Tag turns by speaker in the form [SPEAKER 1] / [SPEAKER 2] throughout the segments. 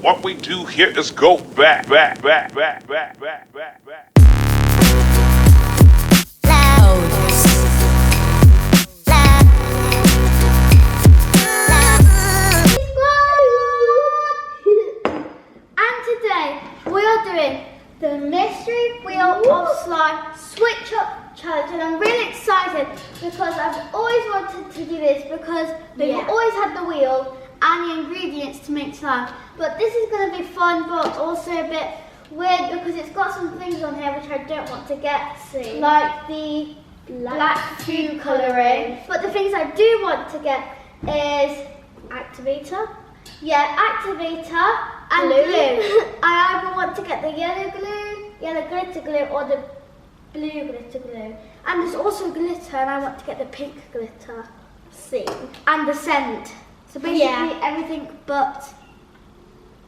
[SPEAKER 1] What we do here is go back.
[SPEAKER 2] And today we are doing the mystery wheel of slime switch up challenge, and I'm really excited because I've always wanted to do this because we've always had the wheel and the ingredients to make slime, but this is going to be fun but also a bit weird because it's got some things on here which I don't want to get, like the black food colouring, but the things I do want to get is activator, and glue. I either want to get the yellow glitter glue or the blue glitter glue, and there's also glitter and I want to get the pink glitter, and the scent. So basically everything but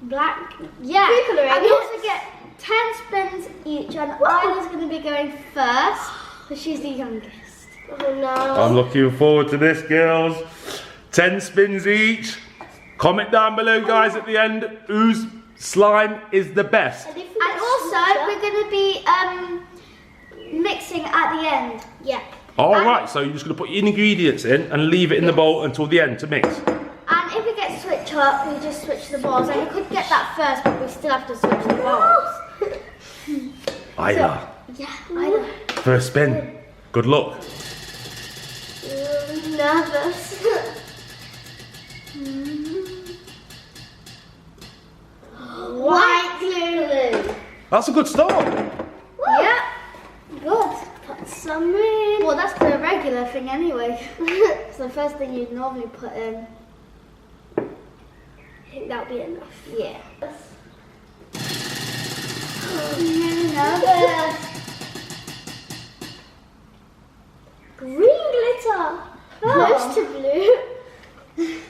[SPEAKER 2] black. Yeah, and we also get 10 spins each, and Isla's going to be going first because she's the youngest. Oh no.
[SPEAKER 3] I'm looking forward to this, girls. 10 spins each. Comment down below, guys, at the end whose slime is the best.
[SPEAKER 2] And also we're going to be mixing at the end. Yeah.
[SPEAKER 3] Alright, so you're just going to put your ingredients in and leave it in the bowl until the end to mix.
[SPEAKER 2] And if we get switch up, we just switch the balls. And we could get that first, but we still have to switch the balls.
[SPEAKER 3] Isla.
[SPEAKER 2] Isla.
[SPEAKER 3] First spin. Good luck.
[SPEAKER 2] Nervous. White glue.
[SPEAKER 3] That's a good start.
[SPEAKER 2] Yeah. Good. Put some in. Well, that's the regular thing anyway. It's the first thing you'd normally put in. I think that'll be enough. Yeah. Nervous. Green glitter. Close to blue.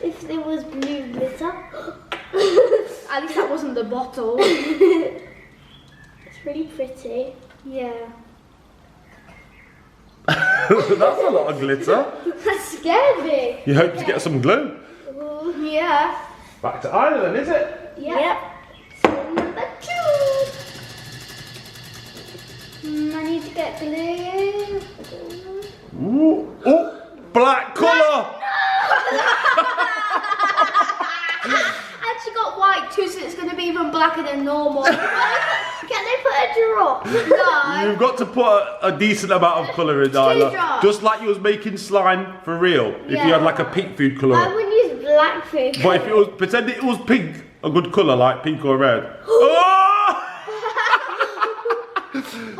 [SPEAKER 2] If there was blue glitter. At least that wasn't the bottle. It's really pretty. Yeah.
[SPEAKER 3] That's a lot of glitter.
[SPEAKER 2] That scared me.
[SPEAKER 3] You hope to get some glue.
[SPEAKER 2] Yeah.
[SPEAKER 3] Back to Ireland, is it?
[SPEAKER 2] Yep. So number 2. I need to get glue.
[SPEAKER 3] Ooh. Oh, black colour.
[SPEAKER 2] And she got white too, so it's going to be even blacker than normal. Can they put a drop? No.
[SPEAKER 3] You've got to put a decent amount of colour in, Isla. Just like you was making slime for real. If you had like a pink food colour.
[SPEAKER 2] I wouldn't use black food.
[SPEAKER 3] But if it was, pretend it was pink, a good colour like pink or red. Oh!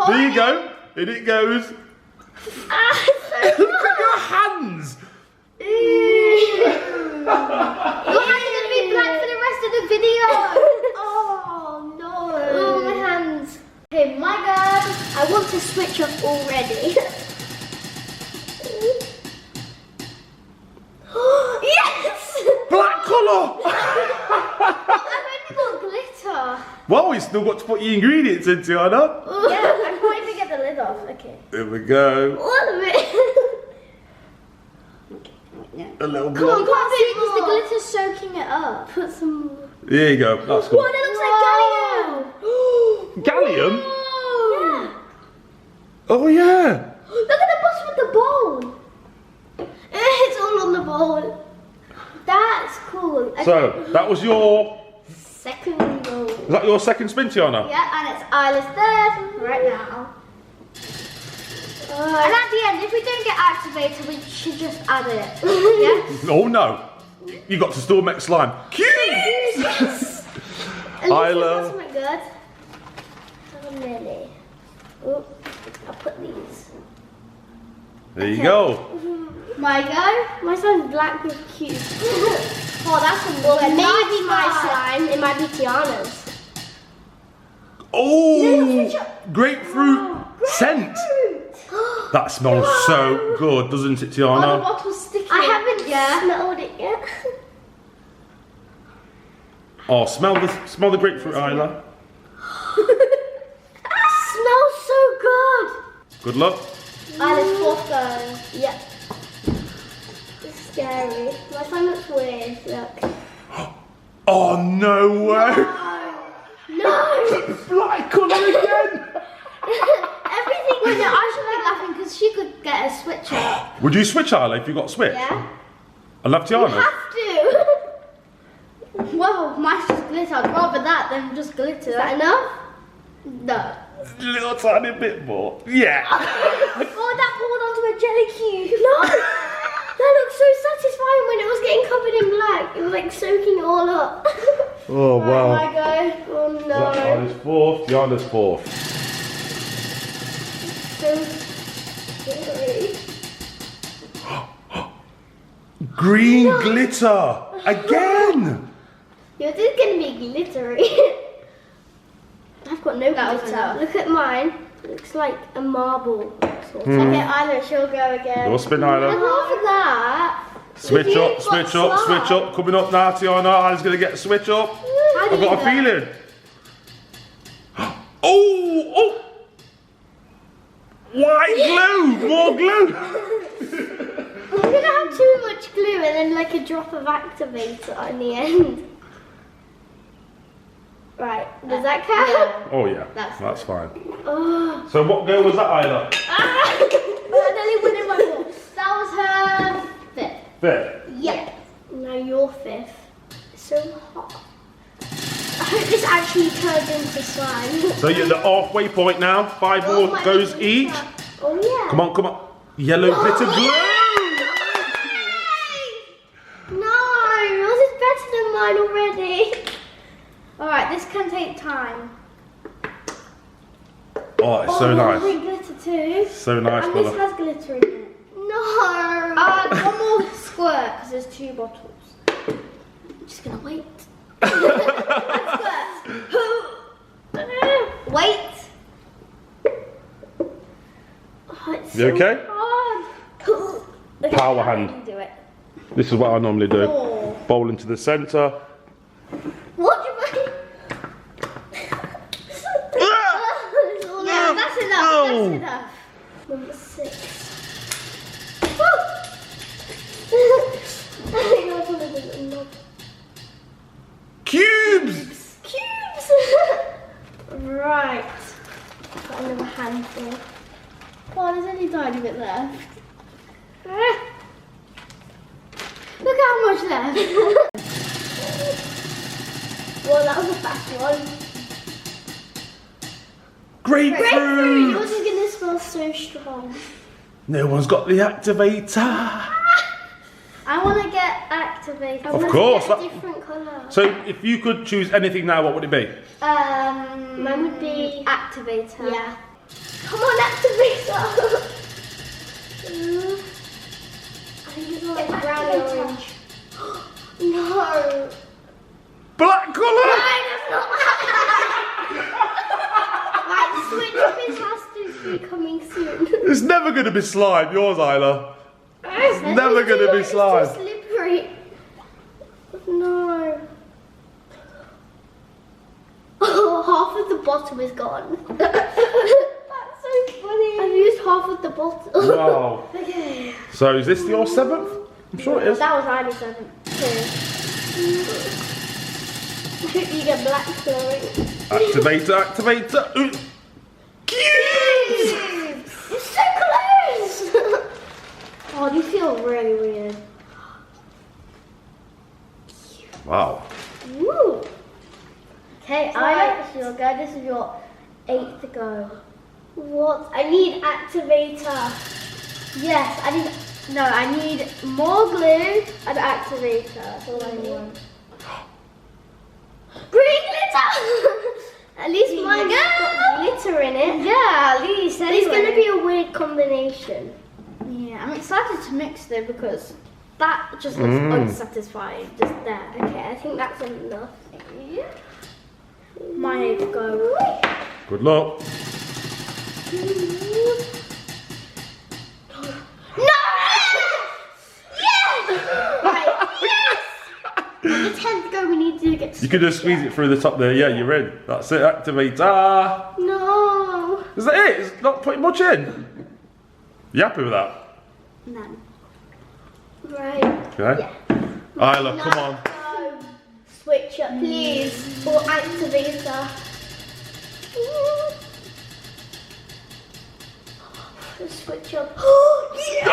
[SPEAKER 3] There you go. In it goes. Look at your hands.
[SPEAKER 2] Your hands are going to be black for the rest of the video. Oh no. Oh, my hands. Okay, my God. I want to switch up already. Yes!
[SPEAKER 3] Black colour.
[SPEAKER 2] I've only got glitter.
[SPEAKER 3] Well, we still got to put your ingredients into, Anna.
[SPEAKER 2] Yeah, I can't even get the lid off. Okay.
[SPEAKER 3] There we go.
[SPEAKER 2] What a bit.
[SPEAKER 3] A little bit.
[SPEAKER 2] Come on, can't see because the glitter's soaking it up. Put some more.
[SPEAKER 3] There you go. That's good.
[SPEAKER 2] Oh, that looks like gallium.
[SPEAKER 3] Gallium?
[SPEAKER 2] Yeah.
[SPEAKER 3] Oh yeah.
[SPEAKER 2] Look at the bottom of the bowl. It's all on the bowl. That's cool. Okay.
[SPEAKER 3] So that was your.
[SPEAKER 2] Second bowl.
[SPEAKER 3] Is that your second spin, Tiana?
[SPEAKER 2] Yeah, and it's Isla's third right now. And at the end, if we don't get activated, we should just add it. Yeah?
[SPEAKER 3] Oh no. You got to still make slime. Cute!
[SPEAKER 2] Yes!
[SPEAKER 3] Isla.
[SPEAKER 2] That's good. How many? Oh, I'll put these.
[SPEAKER 3] There you go.
[SPEAKER 2] My go? My slime's black with cute. Oh, that's a well, it might be my slime. It might be Tiana's.
[SPEAKER 3] Oh! Grapefruit scent. That smells so good, doesn't it, Tiana?
[SPEAKER 2] Oh, the bottle's sticky. I haven't smelled it yet.
[SPEAKER 3] Oh, smell the grapefruit, Isla.
[SPEAKER 2] Smells so good.
[SPEAKER 3] Good luck.
[SPEAKER 2] Isla's fourth go. Yep. It's scary. My slime looks weird. Look.
[SPEAKER 3] Oh, no way.
[SPEAKER 2] No.
[SPEAKER 3] Black colour again.
[SPEAKER 2] Everything was I should be laughing because she could get a switcher.
[SPEAKER 3] Would you switch, Isla, if you got switch?
[SPEAKER 2] Yeah.
[SPEAKER 3] I love
[SPEAKER 2] You
[SPEAKER 3] Tiana.
[SPEAKER 2] have to. Well, mine's just glitter. I'd rather that than just glitter. Is that enough? No.
[SPEAKER 3] A little tiny bit more. Yeah.
[SPEAKER 2] Oh, that poured onto a jelly cube. No. That looked so satisfying when it was getting covered in black. It was like soaking it all up.
[SPEAKER 3] Oh, wow.
[SPEAKER 2] Right, my go. Oh no.
[SPEAKER 3] Isla's fourth, Tiana's fourth.
[SPEAKER 2] So scary.
[SPEAKER 3] Green glitter. Again.
[SPEAKER 2] Yours is going to be glittery. I've got no glitter. Look at mine. It looks like a marble. Sort of. Okay, Isla, she'll go again.
[SPEAKER 3] Your spin,
[SPEAKER 2] And
[SPEAKER 3] Isla.
[SPEAKER 2] after that,
[SPEAKER 3] Switch
[SPEAKER 2] you've
[SPEAKER 3] up,
[SPEAKER 2] got
[SPEAKER 3] switch up,
[SPEAKER 2] slime.
[SPEAKER 3] switch up. Coming up now, Tiana. Isla's going to get a switch up.
[SPEAKER 2] How do
[SPEAKER 3] I've
[SPEAKER 2] you
[SPEAKER 3] got a
[SPEAKER 2] do that?
[SPEAKER 3] feeling. Oh! White glue! More glue!
[SPEAKER 2] I'm going to have too much glue and then like a drop of activator in the end. Right, does that count?
[SPEAKER 3] Oh yeah,
[SPEAKER 2] That's
[SPEAKER 3] fine.
[SPEAKER 2] Oh.
[SPEAKER 3] So what girl was that, Isla?
[SPEAKER 2] I nearly won in my ball. That was her fifth.
[SPEAKER 3] Fifth.
[SPEAKER 2] Yep. Now your fifth. It's so hot. I hope this actually turns into slime.
[SPEAKER 3] So you're at the halfway point now. 5
[SPEAKER 2] Oh,
[SPEAKER 3] more
[SPEAKER 2] my
[SPEAKER 3] goes
[SPEAKER 2] goodness.
[SPEAKER 3] each.
[SPEAKER 2] Oh yeah.
[SPEAKER 3] Come on, come on. Yellow glitter glue!
[SPEAKER 2] No, yours is better than mine already. Alright, this can take time.
[SPEAKER 3] Oh, it's so
[SPEAKER 2] Oh,
[SPEAKER 3] nice.
[SPEAKER 2] I glitter too.
[SPEAKER 3] So nice,
[SPEAKER 2] And this
[SPEAKER 3] colour.
[SPEAKER 2] has glitter in it. No. One more squirt because there's 2 bottles. I'm just gonna wait. Wait. Oh, it's
[SPEAKER 3] You
[SPEAKER 2] so
[SPEAKER 3] okay?
[SPEAKER 2] hard.
[SPEAKER 3] Power
[SPEAKER 2] I
[SPEAKER 3] hand.
[SPEAKER 2] can do it.
[SPEAKER 3] This is what I normally do.
[SPEAKER 2] Oh.
[SPEAKER 3] Bowl into the centre.
[SPEAKER 2] What do you mean? That's enough.
[SPEAKER 3] Oh.
[SPEAKER 2] That's enough. Number 6.
[SPEAKER 3] Cubes!
[SPEAKER 2] Cubes! Right. Got another handful. Oh, there's only a tiny bit left. Look how much left. Well, that was a fast one. Grapefruit!
[SPEAKER 3] Grapefruit!
[SPEAKER 2] Yours is gonna smell so strong.
[SPEAKER 3] No one's got the activator.
[SPEAKER 2] I want to get activated.
[SPEAKER 3] Of course,
[SPEAKER 2] Get a
[SPEAKER 3] that-
[SPEAKER 2] different colour.
[SPEAKER 3] So if you could choose anything now, what would it be?
[SPEAKER 2] Mine would be activator. Yeah. Come on, activator. I think it's more like brown and orange. No.
[SPEAKER 3] Black colour!
[SPEAKER 2] Right, the switch up is has to be coming soon.
[SPEAKER 3] It's never going to be slime, yours, Isla.
[SPEAKER 2] It's
[SPEAKER 3] never gonna be slime.
[SPEAKER 2] It's too slippery. No. Oh, half of the bottom is gone. That's so funny. I've used half of the bottle.
[SPEAKER 3] Wow.
[SPEAKER 2] Okay.
[SPEAKER 3] So is this your 7th? I'm sure it is.
[SPEAKER 2] That was Ida's 7th too. I hope you get black glowing.
[SPEAKER 3] Activator, activator. Ooh. Cubes!
[SPEAKER 2] It's so close! Oh, these feel really weird.
[SPEAKER 3] Wow.
[SPEAKER 2] Woo! Okay, Ida, this is your go. This is your 8th go. What? I need activator. Yes, I need more glue and activator. That's all I want. Green glitter! At least mine's got glitter in it. Yeah, at least. It's going to be a weird combination. Yeah, I'm excited to mix though because that just looks unsatisfying just there. Okay, I think that's enough. Yeah. My 8th go.
[SPEAKER 3] Good luck.
[SPEAKER 2] No! Yes! Right, yes! On the 10th go, we need to get.
[SPEAKER 3] You could just squeeze it through the top there. Yeah, you're in. That's it. Activator.
[SPEAKER 2] No.
[SPEAKER 3] Is that it? It's not putting much in. You happy with that?
[SPEAKER 2] None. Right.
[SPEAKER 3] Okay.
[SPEAKER 2] Yeah.
[SPEAKER 3] Isla, come on.
[SPEAKER 2] switch up, please, or activator. Switch up. Oh, yes!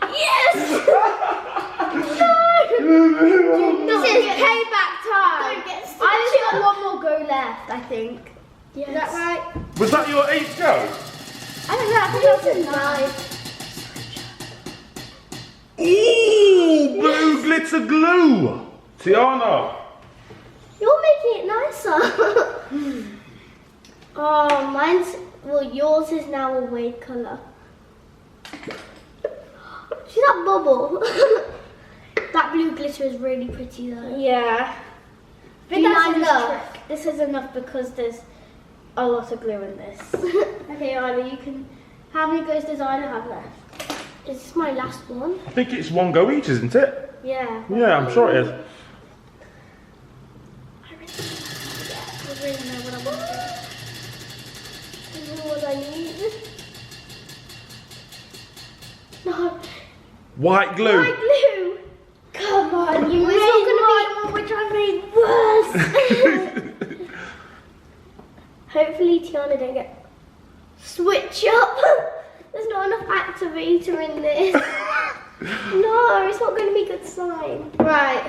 [SPEAKER 2] Yes! No! This is payback time. I just got one more go left, I think. Yes. Is that right?
[SPEAKER 3] Was that your 8th go?
[SPEAKER 2] I don't know, I think that was 9.
[SPEAKER 3] Ooh, blue glitter glue. Tiana.
[SPEAKER 2] You're making it nicer. Oh, yours is now a wave colour. See that bubble? That blue glitter is really pretty though. Yeah. I think that's enough. This is enough because there's a lot of glue in this. Okay, Ida, you can. How many goes does Ida have left? Is this my last one?
[SPEAKER 3] I think it's 1 go each, isn't it?
[SPEAKER 2] Yeah.
[SPEAKER 3] Yeah, I'm sure it is.
[SPEAKER 2] I really know what I want to do. This is what I need. No.
[SPEAKER 3] White glue.
[SPEAKER 2] White glue. Come on, you made one which I made worse. Hopefully Tiana don't get switch up. There's not enough activator in this. No, it's not going to be a good sign. Right.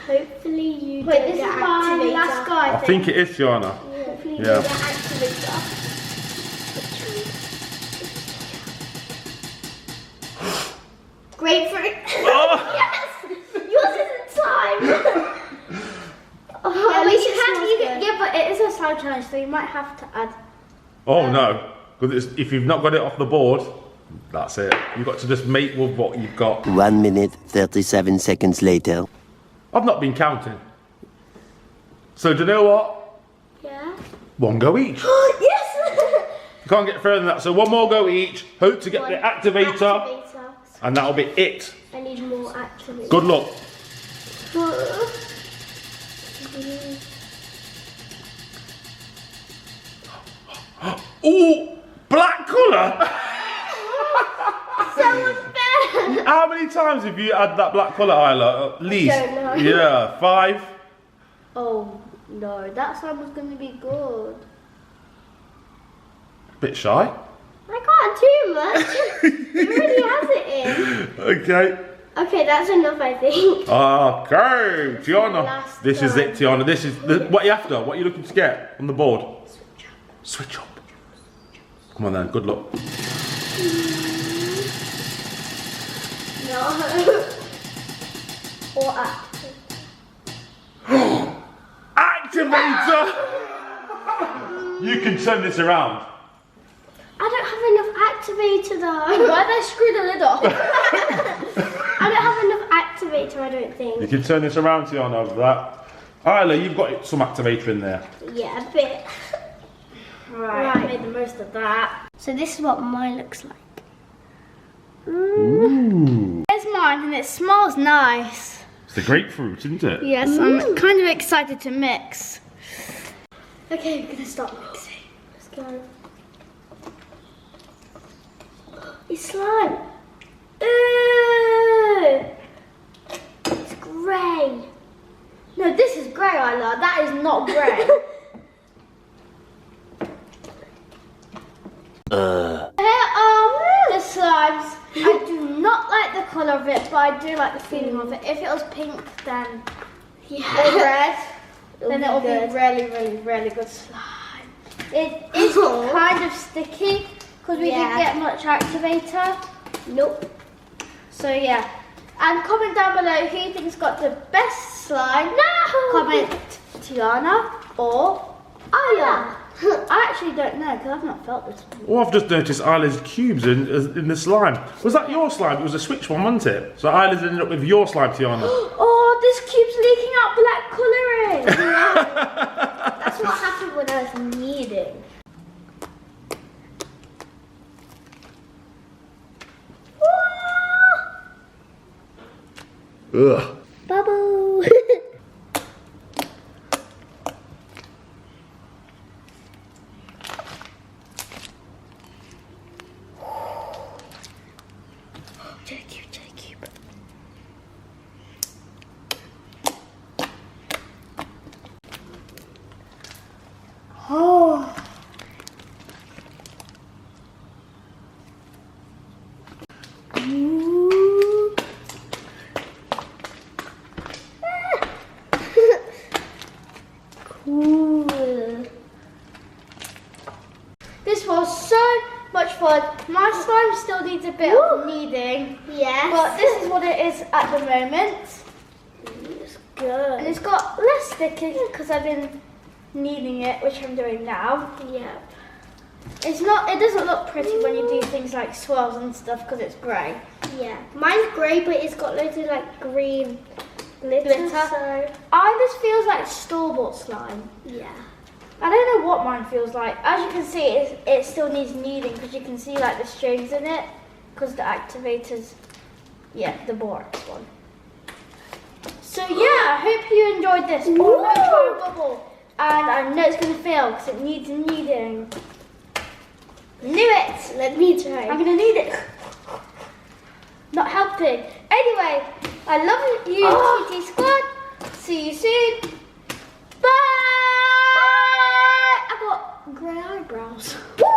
[SPEAKER 2] Hopefully you don't this
[SPEAKER 3] I
[SPEAKER 2] is get
[SPEAKER 3] think it is, Tiana.
[SPEAKER 2] Yeah. Hopefully you
[SPEAKER 3] Yeah.
[SPEAKER 2] don't get activator. Grapefruit.
[SPEAKER 3] Oh.
[SPEAKER 2] Yes! Yours isn't slime. At least you can. Yeah, but it is a slime challenge, so you might have to add.
[SPEAKER 3] Oh no, because if you've not got it off the board, that's it. You've got to just make with what you've got.
[SPEAKER 4] 1 minute, 37 seconds later.
[SPEAKER 3] I've not been counting. So do you know what?
[SPEAKER 2] Yeah.
[SPEAKER 3] 1 go each.
[SPEAKER 2] Yes!
[SPEAKER 3] You can't get further than that. So 1 more go each. Hope to get the activator. And that'll be it.
[SPEAKER 2] I need more activator.
[SPEAKER 3] Good luck. Ooh, black colour.
[SPEAKER 2] So unfair.
[SPEAKER 3] How many times have you had that black colour, Isla? At least.
[SPEAKER 2] I don't know.
[SPEAKER 3] Yeah, 5.
[SPEAKER 2] Oh no, that slime was going to be good.
[SPEAKER 3] Bit shy.
[SPEAKER 2] I can't too much. It already has it in.
[SPEAKER 3] Okay.
[SPEAKER 2] Okay, that's enough, I think.
[SPEAKER 3] Okay, Tiana.
[SPEAKER 2] Last
[SPEAKER 3] This is it,
[SPEAKER 2] one.
[SPEAKER 3] Tiana. This is what are you after? What are you looking to get on the board? Switch up. Come on then. Good luck.
[SPEAKER 2] No. Or
[SPEAKER 3] Activator. You can turn this around.
[SPEAKER 2] I don't have enough activator though. Why have I screwed the lid off? I don't have enough activator, I don't think.
[SPEAKER 3] You can turn this around, Tiana, over that. Isla, you've got some activator in there.
[SPEAKER 2] Yeah, a bit. Right, I made the most of that. So this is what mine looks like.
[SPEAKER 3] Ooh.
[SPEAKER 2] There's mine and it smells nice.
[SPEAKER 3] It's the grapefruit, isn't it?
[SPEAKER 2] Yes, I'm kind of excited to mix. Okay, we're gonna start mixing. Let's go. It's slime. Ooh. It's grey. No, this is grey, Isla. That is not grey. Here are the slimes. I do not like the colour of it, but I do like the feeling of it. If it was pink, then or red, then it will be really, really, really good slime. It is kind of sticky because we didn't get much activator. Nope. So yeah, and comment down below who you think's got the best slime. No. Comment Tiana or Aya. I actually don't know because I've not felt this one.
[SPEAKER 3] Oh, I've just noticed Isla's cubes in the slime. Was that your slime? It was a switch one, wasn't it? So Isla's ended up with your slime, Tiana.
[SPEAKER 2] Oh, this cube's leaking out black colouring. That's what happened when I was kneading.
[SPEAKER 3] Ugh.
[SPEAKER 2] Bubble. still needs a bit of kneading.
[SPEAKER 5] Yes.
[SPEAKER 2] But this is what it is at the moment.
[SPEAKER 5] It's good.
[SPEAKER 2] And it's got less sticky because I've been kneading it, which I'm doing now.
[SPEAKER 5] Yep.
[SPEAKER 2] It doesn't look pretty when you do things like swirls and stuff because it's grey.
[SPEAKER 5] Yeah. Mine's grey, but it's got loads of like green glitter. So
[SPEAKER 2] This feels like store-bought slime.
[SPEAKER 5] yeah.
[SPEAKER 2] I don't know what mine feels like. As you can see, it still needs kneading because you can see like the strings in it because the activators, the borax one. So yeah, I hope you enjoyed this. I'm going to try a bubble. And I know it's going to fail because it needs kneading. Knew it!
[SPEAKER 5] Let me try.
[SPEAKER 2] I'm going to need it. Not helping. Anyway, I love you, TT Squad. See you soon. Bye! I got grey eyebrows.
[SPEAKER 5] Woo!